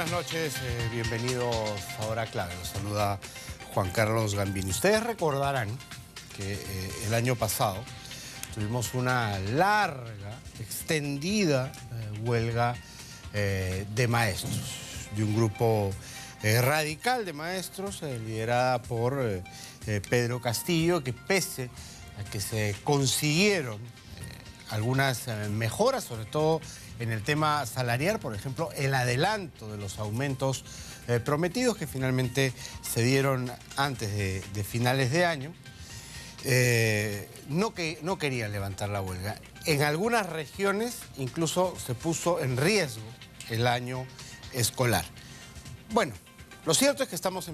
buenas noches, bienvenidos a Hora Clave. Los saluda Juan Carlos Gambini. Ustedes recordarán que el año pasado tuvimos una larga, extendida huelga de maestros, de un grupo radical de maestros liderada por Pedro Castillo, que pese a que se consiguieron algunas mejoras, sobre todo en el tema salarial, por ejemplo, el adelanto de los aumentos prometidos que finalmente se dieron antes de finales de año, no querían levantar la huelga. En algunas regiones incluso se puso en riesgo el año escolar. Bueno, lo cierto es que estamos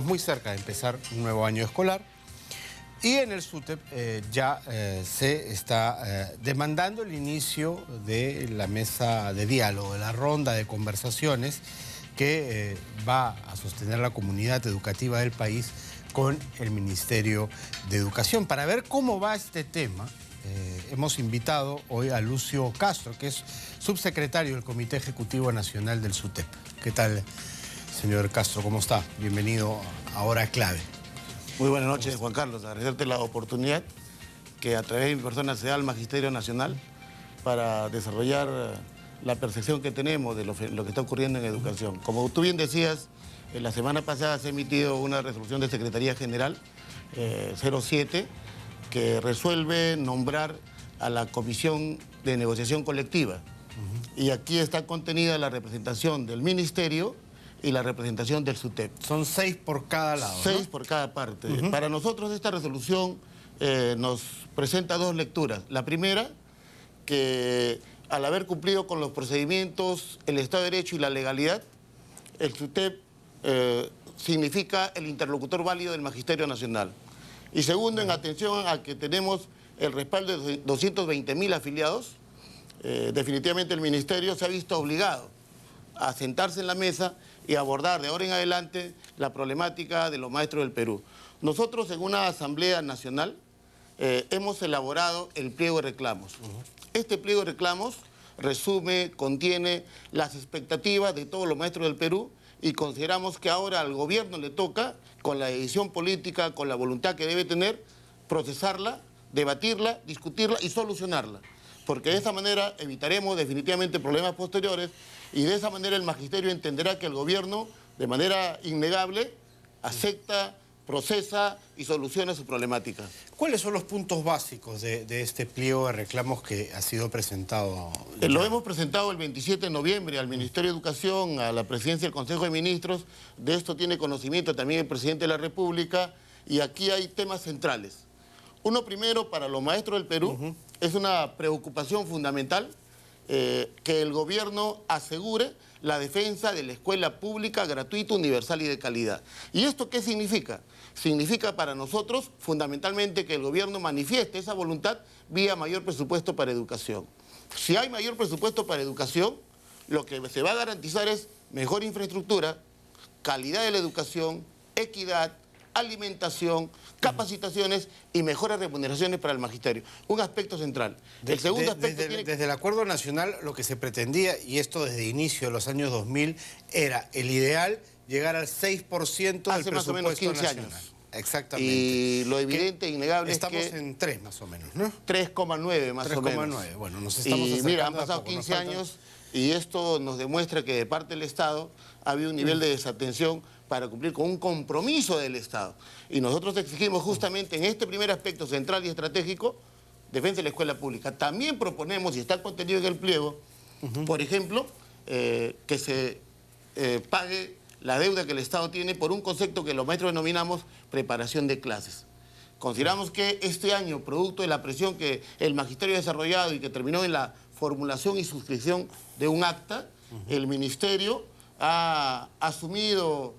muy cerca de empezar un nuevo año escolar. Y en el SUTEP ya se está demandando el inicio de la mesa de diálogo, de la ronda de conversaciones que va a sostener la comunidad educativa del país con el Ministerio de Educación. Para ver cómo va este tema, hemos invitado hoy a Lucio Castro, que es subsecretario del Comité Ejecutivo Nacional del SUTEP. ¿Qué tal, señor Castro? ¿Cómo está? Bienvenido a Hora Clave. Muy buenas noches, Juan Carlos. Agradecerte la oportunidad que a través de mi persona se da al Magisterio Nacional para desarrollar la percepción que tenemos de lo que está ocurriendo en educación. Como tú bien decías, la semana pasada se ha emitido una resolución de Secretaría General 07 que resuelve nombrar a la Comisión de Negociación Colectiva. Y aquí está contenida la representación del Ministerio y la representación del SUTEP. Son 6 por cada lado, 6 ¿no? por cada parte. Para nosotros esta resolución nos presenta dos lecturas. La primera, que al haber cumplido con los procedimientos, el Estado de Derecho y la legalidad, el SUTEP significa el interlocutor válido del Magisterio Nacional. Y segundo, en atención a que tenemos el respaldo de 220.000 afiliados, definitivamente el Ministerio se ha visto obligado a sentarse en la mesa y abordar de ahora en adelante la problemática de los maestros del Perú. Nosotros en una Asamblea Nacional hemos elaborado el pliego de reclamos. Este pliego de reclamos resume, contiene las expectativas de todos los maestros del Perú y consideramos que ahora al gobierno le toca, con la decisión política, con la voluntad que debe tener, procesarla, debatirla, discutirla y solucionarla. Porque de esa manera evitaremos definitivamente problemas posteriores y de esa manera el magisterio entenderá que el gobierno, de manera innegable, acepta, procesa y soluciona su problemática. ¿Cuáles son los puntos básicos de este pliego de reclamos que ha sido presentado? Lo hemos presentado el 27 de noviembre al Ministerio de Educación, a la Presidencia del Consejo de Ministros. De esto tiene conocimiento también el Presidente de la República y aquí hay temas centrales. Uno primero, para los maestros del Perú, es una preocupación fundamental que el gobierno asegure la defensa de la escuela pública, gratuita, universal y de calidad. ¿Y esto qué significa? Significa para nosotros fundamentalmente que el gobierno manifieste esa voluntad vía mayor presupuesto para educación. Si hay mayor presupuesto para educación, lo que se va a garantizar es mejor infraestructura, calidad de la educación, equidad, alimentación, capacitaciones y mejores remuneraciones para el magisterio. Un aspecto central. El segundo aspecto desde el Acuerdo Nacional lo que se pretendía, y esto desde inicio de los años 2000, era el ideal llegar al 6% del hace más o menos 15 nacional. Años. Exactamente. Y lo evidente e innegable es que... Estamos en 3 más o menos, ¿no? 3,9 más o menos. 3,9. Bueno, nos estamos y acercando. mira, han pasado 15 años y esto nos demuestra que de parte del Estado ha habido un nivel de desatención para cumplir con un compromiso del Estado. Y nosotros exigimos justamente en este primer aspecto central y estratégico, defensa de la escuela pública. También proponemos, y está contenido en el pliego, por ejemplo, que se pague la deuda que el Estado tiene por un concepto que los maestros denominamos preparación de clases. Consideramos que este año, producto de la presión que el magisterio ha desarrollado y que terminó en la formulación y suscripción de un acta, el ministerio ha asumido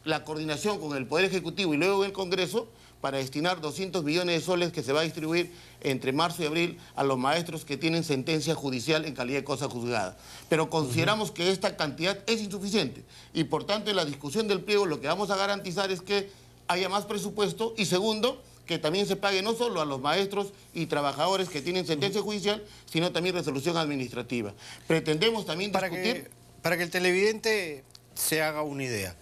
la coordinación con el Poder Ejecutivo y luego el Congreso para destinar 200 millones de soles que se va a distribuir entre marzo y abril a los maestros que tienen sentencia judicial en calidad de cosa juzgada. Pero consideramos que esta cantidad es insuficiente y por tanto en la discusión del pliego lo que vamos a garantizar es que haya más presupuesto y segundo, que también se pague no solo a los maestros y trabajadores que tienen sentencia judicial, sino también resolución administrativa. Pretendemos también discutir... Para que el televidente se haga una idea,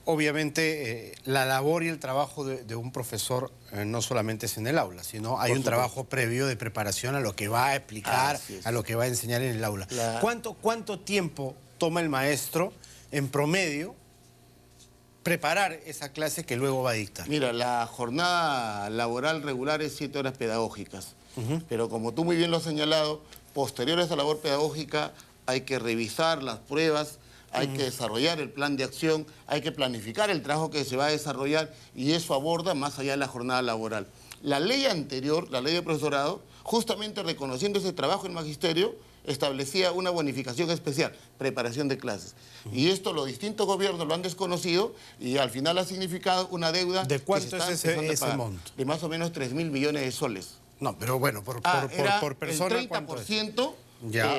obviamente la labor y el trabajo de un profesor no solamente es en el aula, sino hay un trabajo previo de preparación a lo que va a explicar, a lo que va a enseñar en el aula. ¿Cuánto tiempo toma el maestro en promedio preparar esa clase que luego va a dictar? Mira, la jornada laboral regular es 7 horas pedagógicas, pero como tú muy bien lo has señalado, posterior a esa labor pedagógica hay que revisar las pruebas, hay que desarrollar el plan de acción, hay que planificar el trabajo que se va a desarrollar y eso aborda más allá de la jornada laboral. La ley anterior, la ley de profesorado, justamente reconociendo ese trabajo en magisterio, establecía una bonificación especial, preparación de clases. Y esto los distintos gobiernos lo han desconocido y al final ha significado una deuda... ¿De cuánto es ese monto? De más o menos 3.000 millones de soles. No, pero bueno, por persona, el 30% ya,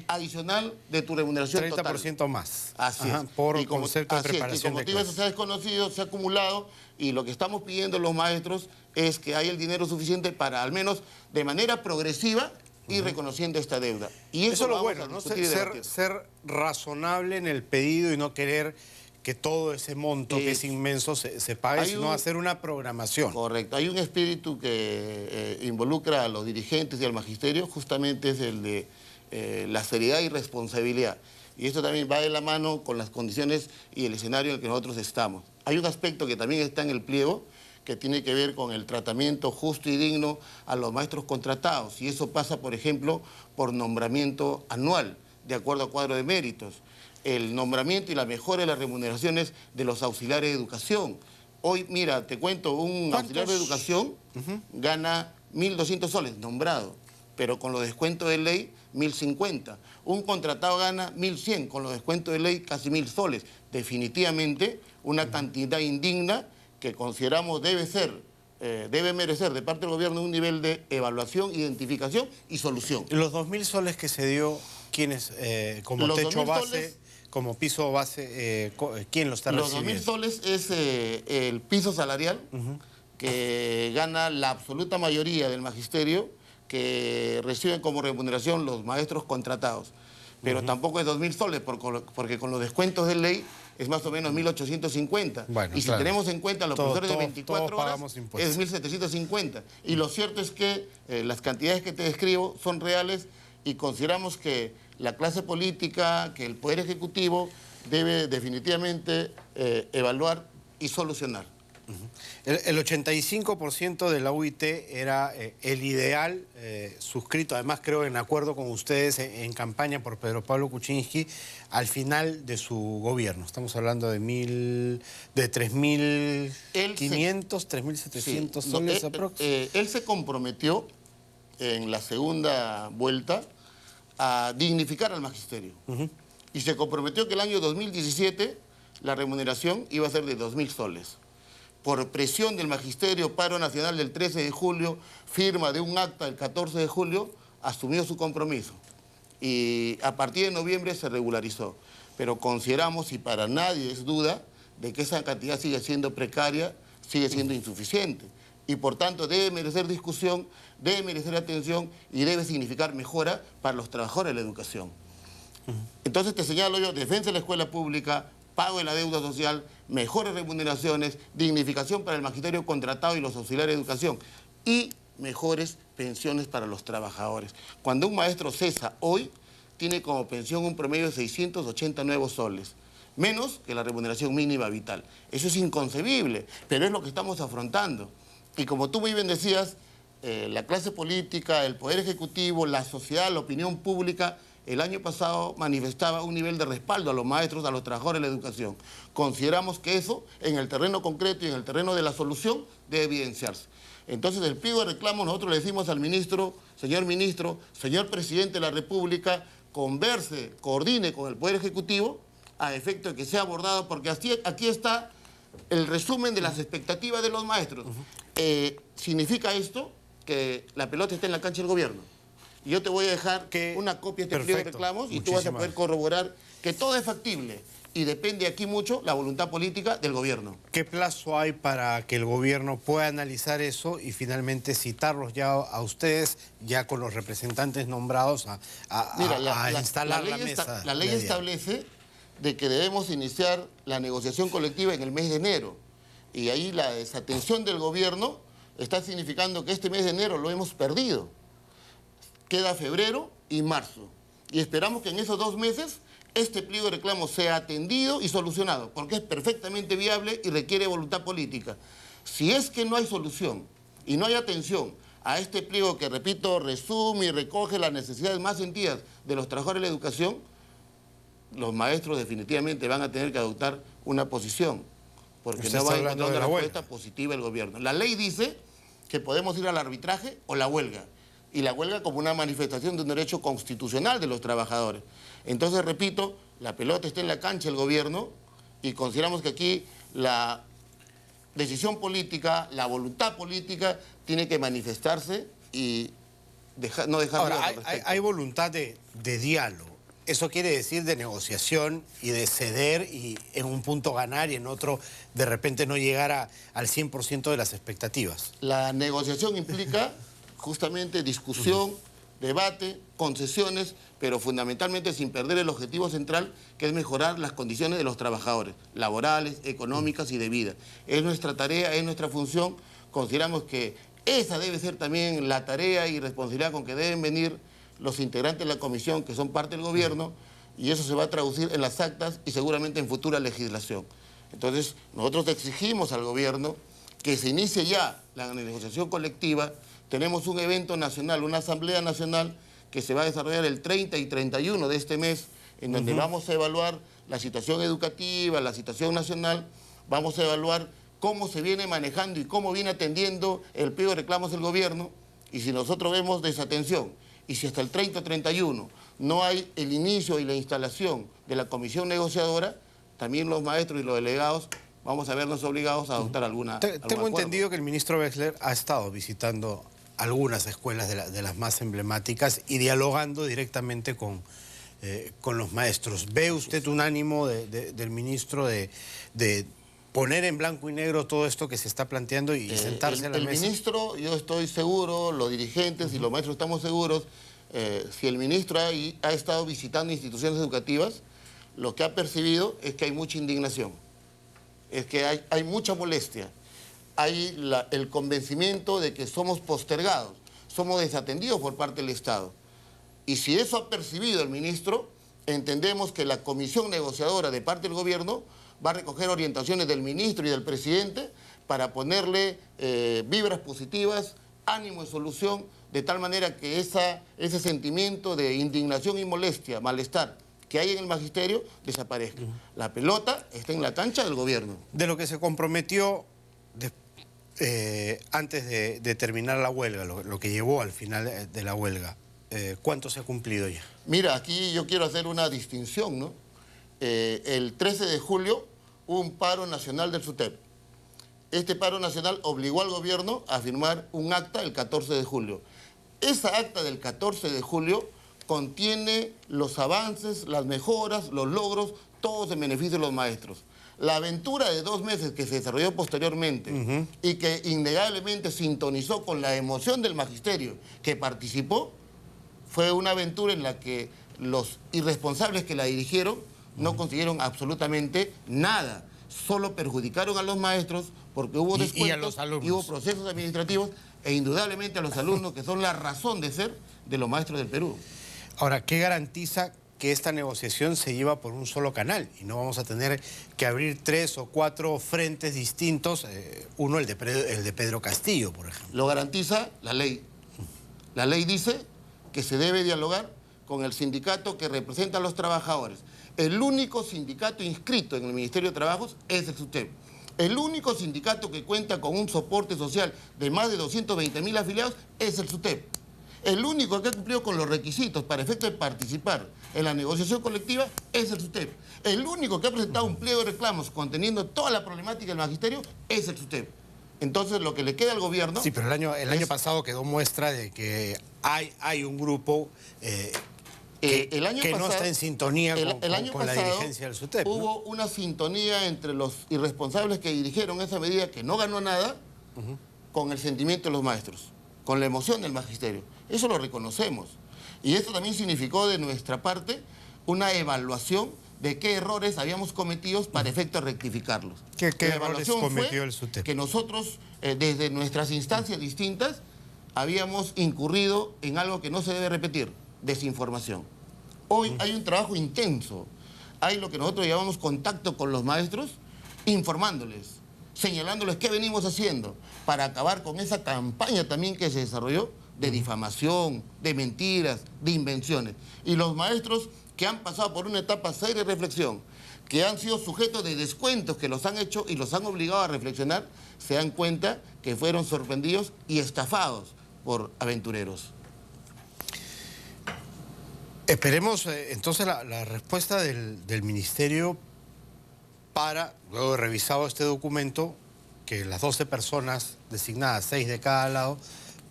adicional de tu remuneración 30% total. más. Así es. Por concepto de preparación de clases. Eso se ha desconocido, se ha acumulado y lo que estamos pidiendo los maestros es que haya el dinero suficiente para al menos de manera progresiva ir reconociendo esta deuda. Y eso es lo bueno, ¿no? Ser razonable en el pedido y no querer que todo ese monto que es inmenso se pague, sino hacer una programación. Correcto. Hay un espíritu que involucra a los dirigentes y al magisterio, justamente es el de la seriedad y responsabilidad. Y esto también va de la mano con las condiciones y el escenario en el que nosotros estamos. Hay un aspecto que también está en el pliego, que tiene que ver con el tratamiento justo y digno a los maestros contratados. Y eso pasa, por ejemplo, por nombramiento anual, de acuerdo a cuadro de méritos. El nombramiento y la mejora de las remuneraciones de los auxiliares de educación. Hoy, mira, te cuento, un auxiliar de educación gana 1.200 soles, nombrado, pero con los descuentos de ley, 1.050. Un contratado gana 1.100, con los descuentos de ley, casi 1.000 soles. Definitivamente, una cantidad indigna que consideramos debe merecer de parte del gobierno un nivel de evaluación, identificación y solución. Los 2.000 soles que se dio, ¿quiénes como los techo base, soles, como piso base, quién lo está recibiendo? Los 2.000 soles es el piso salarial que gana la absoluta mayoría del magisterio, que reciben como remuneración los maestros contratados. Pero tampoco es 2.000 soles, porque con los descuentos de ley es más o menos 1.850. Bueno, y si tenemos en cuenta los profesores de 24 horas, es 1.750. Y lo cierto es que las cantidades que te describo son reales y consideramos que la clase política, que el Poder Ejecutivo debe definitivamente evaluar y solucionar. El 85% de la UIT era el ideal suscrito, además creo en acuerdo con ustedes en campaña por Pedro Pablo Kuczynski al final de su gobierno. Estamos hablando de 3.500, 3.700 soles aproximadamente. Él se comprometió en la segunda vuelta a dignificar al magisterio. Y se comprometió que el año 2017 la remuneración iba a ser de 2.000 soles. Por presión del magisterio, paro nacional del 13 de julio, firma de un acta del 14 de julio, asumió su compromiso. Y a partir de noviembre se regularizó. Pero consideramos, y para nadie es duda, de que esa cantidad sigue siendo precaria, sigue siendo insuficiente. Y por tanto debe merecer discusión, debe merecer atención y debe significar mejora para los trabajadores de la educación. Entonces te señalo yo, defensa de la escuela pública, pago de la deuda social, mejores remuneraciones, dignificación para el magisterio contratado y los auxiliares de educación y mejores pensiones para los trabajadores. Cuando un maestro cesa hoy, tiene como pensión un promedio de 680 nuevos soles, menos que la remuneración mínima vital. Eso es inconcebible, pero es lo que estamos afrontando. Y como tú muy bien decías, la clase política, el Poder Ejecutivo, la sociedad, la opinión pública, el año pasado manifestaba un nivel de respaldo a los maestros, a los trabajadores de la educación. Consideramos que eso, en el terreno concreto y en el terreno de la solución, debe evidenciarse. Entonces, el pliego de reclamo, nosotros le decimos al ministro, señor presidente de la República, converse, coordine con el Poder Ejecutivo a efecto de que sea abordado, porque aquí está el resumen de las expectativas de los maestros. ¿Significa esto que la pelota está en la cancha del gobierno? Y yo te voy a dejar una copia de este pliego de reclamos y tú vas a poder corroborar que todo es factible y depende aquí mucho la voluntad política del gobierno. ¿Qué plazo hay para que el gobierno pueda analizar eso y finalmente citarlos ya a ustedes, ya con los representantes nombrados, a instalar la mesa? La ley establece de que debemos iniciar la negociación colectiva en el mes de enero. Y ahí la desatención del gobierno está significando que este mes de enero lo hemos perdido. Queda febrero y marzo. Y esperamos que en esos 2 meses este pliego de reclamos sea atendido y solucionado, porque es perfectamente viable y requiere voluntad política. Si es que no hay solución y no hay atención a este pliego que, repito, resume y recoge las necesidades más sentidas de los trabajadores de la educación, los maestros definitivamente van a tener que adoptar una posición, porque no va a encontrar una respuesta positiva el gobierno. La ley dice que podemos ir al arbitraje o la huelga, y la huelga como una manifestación de un derecho constitucional de los trabajadores. Entonces, repito, la pelota está en la cancha del gobierno y consideramos que aquí la decisión política, la voluntad política tiene que manifestarse y no dejar... Ahora, hay voluntad de diálogo. Eso quiere decir de negociación y de ceder y en un punto ganar y en otro de repente no llegar al 100% de las expectativas. La negociación implica justamente discusión, debate, concesiones, pero fundamentalmente sin perder el objetivo central, que es mejorar las condiciones de los trabajadores, laborales, económicas y de vida. Es nuestra tarea, es nuestra función. Consideramos que esa debe ser también la tarea y responsabilidad con que deben venir los integrantes de la comisión, que son parte del gobierno, y eso se va a traducir en las actas y seguramente en futura legislación. Entonces, nosotros exigimos al gobierno que se inicie ya la negociación colectiva. Tenemos un evento nacional, una asamblea nacional que se va a desarrollar el 30 y 31 de este mes, en donde vamos a evaluar la situación educativa, la situación nacional, vamos a evaluar cómo se viene manejando y cómo viene atendiendo el pliego de reclamos del gobierno, y si nosotros vemos desatención, y si hasta el 30 o 31 no hay el inicio y la instalación de la comisión negociadora, también los maestros y los delegados vamos a vernos obligados a adoptar alguna... Tengo entendido que el ministro Wexler ha estado visitando algunas escuelas de las más emblemáticas y dialogando directamente con los maestros. ¿Ve usted un ánimo del ministro de poner en blanco y negro todo esto que se está planteando y sentarse a la mesa? El ministro, yo estoy seguro, los dirigentes y los maestros estamos seguros, si el ministro ha estado visitando instituciones educativas, lo que ha percibido es que hay mucha indignación, es que hay mucha molestia, hay el convencimiento de que somos postergados, somos desatendidos por parte del Estado. Y si eso ha percibido el ministro, entendemos que la comisión negociadora de parte del gobierno va a recoger orientaciones del ministro y del presidente para ponerle vibras positivas, ánimo de solución, de tal manera que ese sentimiento de indignación y molestia, malestar que hay en el magisterio, desaparezca. La pelota está en la cancha del gobierno. De lo que se comprometió antes de terminar la huelga, lo que llevó al final de la huelga, ¿cuánto se ha cumplido ya? Mira, aquí yo quiero hacer una distinción, ¿no? El 13 de julio hubo un paro nacional del SUTEP. Este paro nacional obligó al gobierno a firmar un acta el 14 de julio. Esa acta del 14 de julio contiene los avances, las mejoras, los logros, todos en beneficio de los maestros. La aventura de 2 meses que se desarrolló posteriormente y que innegablemente sintonizó con la emoción del magisterio que participó, fue una aventura en la que los irresponsables que la dirigieron no consiguieron absolutamente nada. Solo perjudicaron a los maestros porque hubo descuentos y a los alumnos. Y hubo procesos administrativos e indudablemente a los alumnos, que son la razón de ser de los maestros del Perú. Ahora, ¿qué garantiza que esta negociación se lleva por un solo canal y no vamos a tener que abrir 3 o 4 frentes distintos, uno el de Pedro Castillo, por ejemplo? Lo garantiza la ley. La ley dice que se debe dialogar con el sindicato que representa a los trabajadores. El único sindicato inscrito en el Ministerio de Trabajos es el SUTEP. El único sindicato que cuenta con un soporte social de más de 220.000 afiliados es el SUTEP. El único que ha cumplido con los requisitos para efecto de participar en la negociación colectiva es el SUTEP. El único que ha presentado un pliego de reclamos conteniendo toda la problemática del magisterio es el SUTEP. Entonces, lo que le queda al gobierno... Sí, pero el año pasado quedó muestra de que hay un grupo El año que pasado, no está en sintonía el año con la pasado dirigencia del SUTEP, ¿no? hubo una sintonía entre los irresponsables que dirigieron esa medida que no ganó nada con el sentimiento de los maestros, con la emoción del magisterio. Eso lo reconocemos. Y esto también significó de nuestra parte una evaluación de qué errores habíamos cometido para efecto de rectificarlos. ¿Qué La errores evaluación cometió fue el SUTEP? que nosotros, desde nuestras instancias distintas, habíamos incurrido en algo que no se debe repetir: desinformación. Hoy hay un trabajo intenso, hay lo que nosotros llamamos contacto con los maestros, informándoles, señalándoles qué venimos haciendo para acabar con esa campaña también que se desarrolló de difamación, de mentiras, de invenciones. Y los maestros que han pasado por una etapa seria de reflexión, que han sido sujetos de descuentos que los han hecho y los han obligado a reflexionar, se dan cuenta que fueron sorprendidos y estafados por aventureros. Esperemos entonces la respuesta del Ministerio para, luego de revisado este documento, que las 12 personas designadas, 6 de cada lado,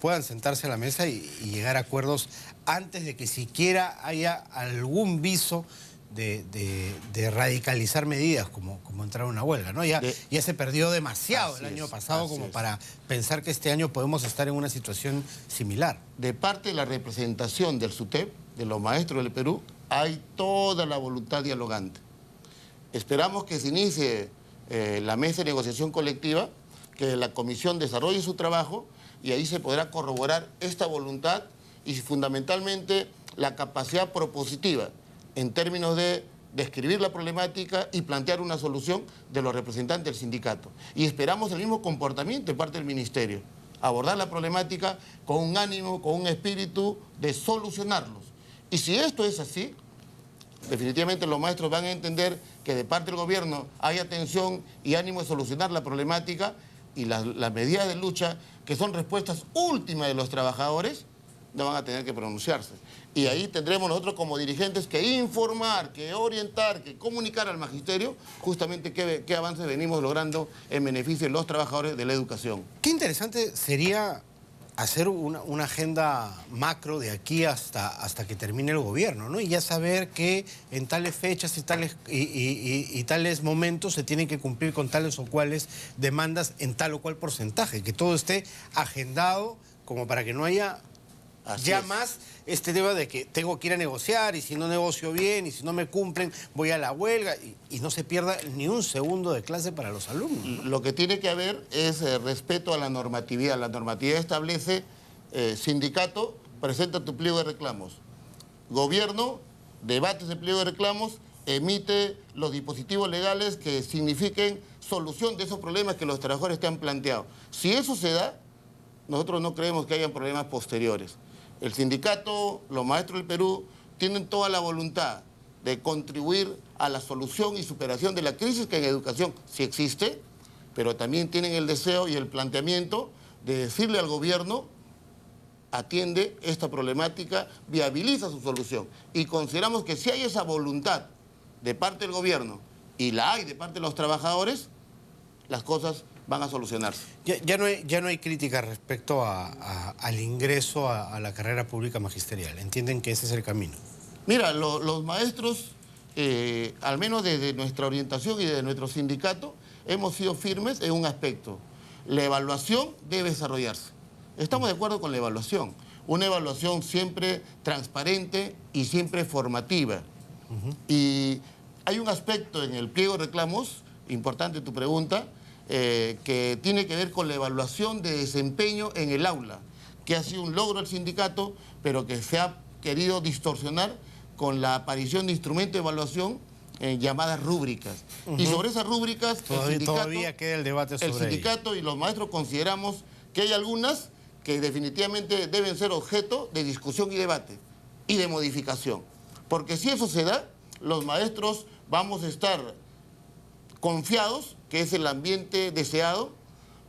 puedan sentarse a la mesa y llegar a acuerdos antes de que siquiera haya algún viso de radicalizar medidas como entrar a una huelga, ¿no? Ya se perdió demasiado el año pasado como para pensar que este año podemos estar en una situación similar. De parte de la representación del SUTEP, de los maestros del Perú, hay toda la voluntad dialogante. Esperamos que se inicie la mesa de negociación colectiva, que la comisión desarrolle su trabajo y ahí se podrá corroborar esta voluntad y fundamentalmente la capacidad propositiva en términos de describir la problemática y plantear una solución de los representantes del sindicato. Y esperamos el mismo comportamiento de parte del Ministerio, abordar la problemática con un ánimo, con un espíritu de solucionarlos. Y si esto es así, definitivamente los maestros van a entender que de parte del gobierno hay atención y ánimo de solucionar la problemática y las medidas de lucha, que son respuestas últimas de los trabajadores, no van a tener que pronunciarse. Y ahí tendremos nosotros como dirigentes que informar, que orientar, que comunicar al magisterio justamente qué avances venimos logrando en beneficio de los trabajadores de la educación. Qué interesante sería hacer una agenda macro de aquí hasta que termine el gobierno, ¿no? Y ya saber que en tales fechas y tales momentos se tienen que cumplir con tales o cuales demandas en tal o cual porcentaje, que todo esté agendado como para que no haya más este tema de que tengo que ir a negociar y si no negocio bien y si no me cumplen voy a la huelga y no se pierda ni un segundo de clase para los alumnos, ¿no? Lo que tiene que haber es respeto a la normatividad. La normatividad establece sindicato, presenta tu pliego de reclamos. Gobierno, debates de pliego de reclamos, emite los dispositivos legales que signifiquen solución de esos problemas que los trabajadores te han planteado. Si eso se da, nosotros no creemos que hayan problemas posteriores. El sindicato, los maestros del Perú, tienen toda la voluntad de contribuir a la solución y superación de la crisis que en educación sí existe, pero también tienen el deseo y el planteamiento de decirle al gobierno: atiende esta problemática, viabiliza su solución. Y consideramos que si hay esa voluntad de parte del gobierno y la hay de parte de los trabajadores, las cosas van a solucionarse. Ya no hay crítica respecto al ingreso a la carrera pública magisterial. ¿Entienden que ese es el camino? Mira, los maestros, al menos desde nuestra orientación y desde nuestro sindicato, hemos sido firmes en un aspecto. La evaluación debe desarrollarse. Estamos de acuerdo con la evaluación. Una evaluación siempre transparente y siempre formativa. Y hay un aspecto en el pliego de reclamos, importante tu pregunta, que tiene que ver con la evaluación de desempeño en el aula, que ha sido un logro del sindicato, pero que se ha querido distorsionar con la aparición de instrumentos de evaluación llamadas rúbricas. Y sobre esas rúbricas, todavía queda el debate sobre el sindicato y los maestros consideramos que hay algunas que definitivamente deben ser objeto de discusión y debate y de modificación. Porque si eso se da, los maestros vamos a estar confiados, que es el ambiente deseado,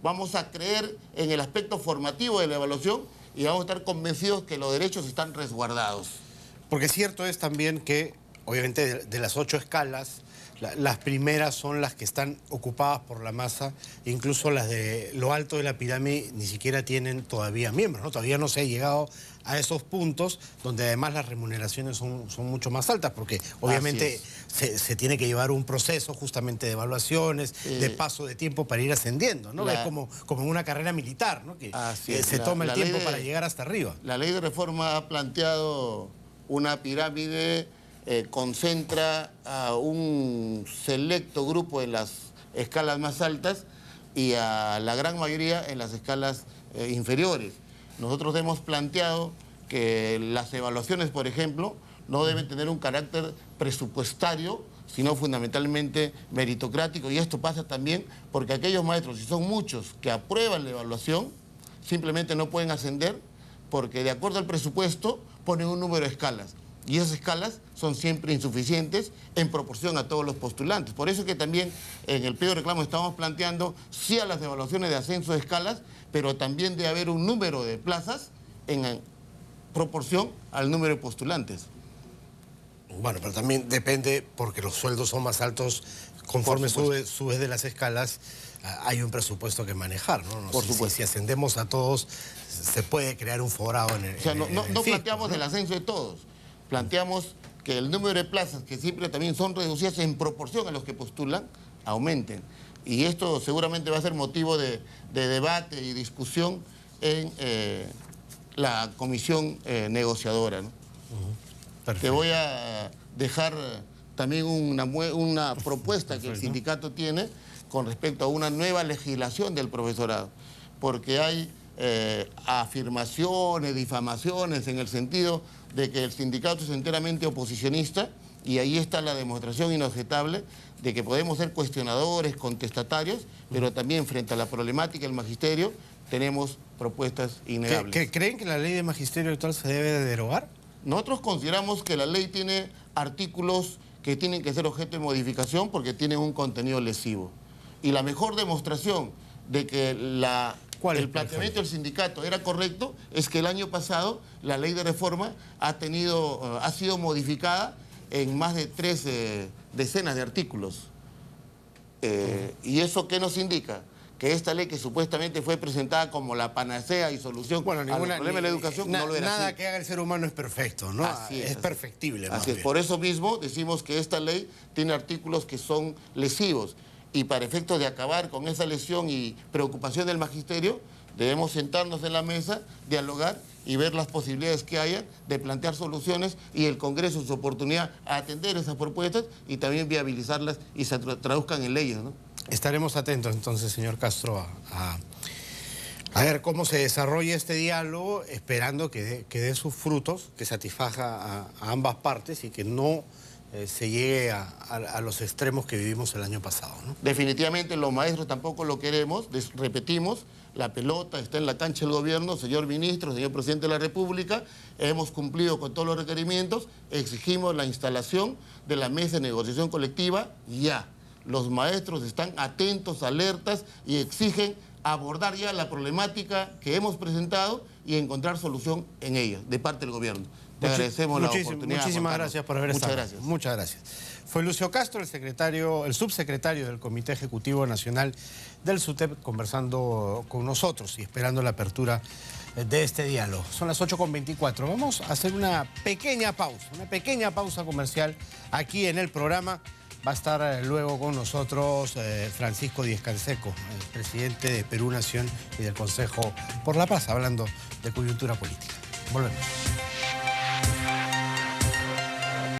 vamos a creer en el aspecto formativo de la evaluación y vamos a estar convencidos que los derechos están resguardados. Porque cierto es también que, obviamente, de las 8 escalas, las primeras son las que están ocupadas por la masa, incluso las de lo alto de la pirámide ni siquiera tienen todavía miembros, ¿no? Todavía no se ha llegado a esos puntos donde además las remuneraciones son mucho más altas, porque obviamente se tiene que llevar un proceso justamente de evaluaciones, de paso de tiempo para ir ascendiendo, ¿no? Es como en una carrera militar, ¿no? Que se toma el tiempo para llegar hasta arriba. La ley de reforma ha planteado una pirámide, concentra a un selecto grupo en las escalas más altas y a la gran mayoría en las escalas inferiores. Nosotros hemos planteado que las evaluaciones, por ejemplo, no deben tener un carácter presupuestario, sino fundamentalmente meritocrático. Y esto pasa también porque aquellos maestros, si son muchos, que aprueban la evaluación, simplemente no pueden ascender porque de acuerdo al presupuesto ponen un número de escalas. Y esas escalas son siempre insuficientes en proporción a todos los postulantes. Por eso que también en el pliego de reclamo estamos planteando sí a las evaluaciones de ascenso de escalas, pero también de haber un número de plazas en proporción al número de postulantes. Bueno, pero también depende, porque los sueldos son más altos, conforme subes de las escalas, hay un presupuesto que manejar, ¿no? Por supuesto. Si ascendemos a todos, se puede crear un forado en el O sea, no planteamos ¿no? el ascenso de todos. Planteamos que el número de plazas, que siempre también son reducidas en proporción a los que postulan, aumenten. Y esto seguramente va a ser motivo de debate y discusión en la comisión negociadora, ¿no? Te voy a dejar también una propuesta que el sindicato tiene con respecto a una nueva legislación del profesorado, porque hay afirmaciones, difamaciones en el sentido de que el sindicato es enteramente oposicionista y ahí está la demostración inobjetable de que podemos ser cuestionadores, contestatarios, pero también frente a la problemática del magisterio tenemos propuestas innegables. ¿Creen que la ley de magisterio actual se debe de derogar? Nosotros consideramos que la ley tiene artículos que tienen que ser objeto de modificación porque tienen un contenido lesivo. Y la mejor demostración de que el planteamiento del sindicato era correcto es que el año pasado la ley de reforma ha sido modificada en más de 3 decenas de artículos. ¿Y eso qué nos indica? Que esta ley que supuestamente fue presentada como la panacea y solución al problema de la educación no lo era nada así. que haga el ser humano es perfecto, ¿no? Es perfectible. Así es. Por eso mismo decimos que esta ley tiene artículos que son lesivos y para efectos de acabar con esa lesión y preocupación del magisterio debemos sentarnos en la mesa, dialogar y ver las posibilidades que haya de plantear soluciones y el Congreso su oportunidad a atender esas propuestas y también viabilizarlas y se traduzcan en leyes, ¿no? Estaremos atentos entonces, señor Castro, a ver cómo se desarrolla este diálogo, esperando que dé sus frutos, que satisfaga a ambas partes y que no se llegue a los extremos que vivimos el año pasado, ¿no? Definitivamente los maestros tampoco lo queremos, repetimos, la pelota está en la cancha del gobierno, señor ministro, señor presidente de la República, hemos cumplido con todos los requerimientos, exigimos la instalación de la mesa de negociación colectiva ya. Los maestros están atentos, alertas y exigen abordar ya la problemática que hemos presentado y encontrar solución en ella, de parte del gobierno. Te agradecemos la oportunidad. Muchísimas gracias por haber estado. Muchas gracias. Muchas gracias. Fue Lucio Castro, el subsecretario del Comité Ejecutivo Nacional del SUTEP, conversando con nosotros y esperando la apertura de este diálogo. Son las 8:24. Vamos a hacer una pequeña pausa comercial aquí en el programa. Va a estar luego con nosotros Francisco Díez-Canseco, el presidente de Perú Nación y del Consejo por la Paz, hablando de coyuntura política. Volvemos.